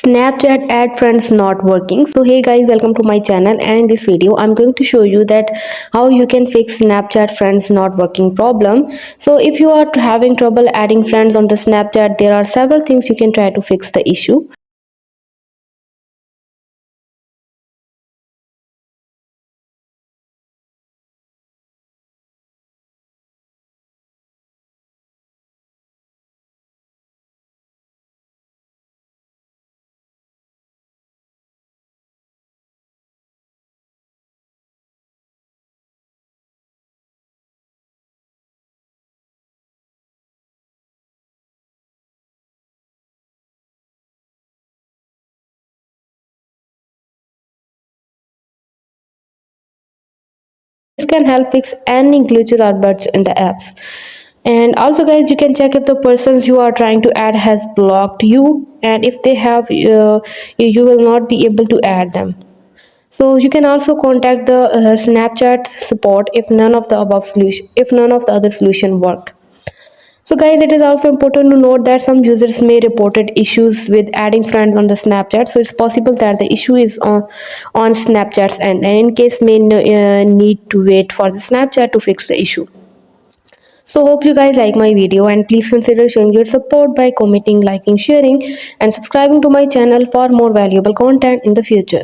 Snapchat add friends not working. So hey guys, welcome to my channel, and in this video I'm going to show you that how you can fix Snapchat friends not working problem. So if you are having trouble adding friends on the Snapchat, there are several things you can try to fix the issue. This can help fix any glitches or bugs in the apps. And also guys, you can check if the persons you are trying to add has blocked you, and if they have, you will not be able to add them. So you can also contact the Snapchat support if none of the other solution work. So guys, it is also important to note that some users may reported issues with adding friends on the Snapchat. So it's possible that the issue is on Snapchat's end, and in case may need to wait for the Snapchat to fix the issue. So hope you guys like my video, and please consider showing your support by commenting, liking, sharing, and subscribing to my channel for more valuable content in the future.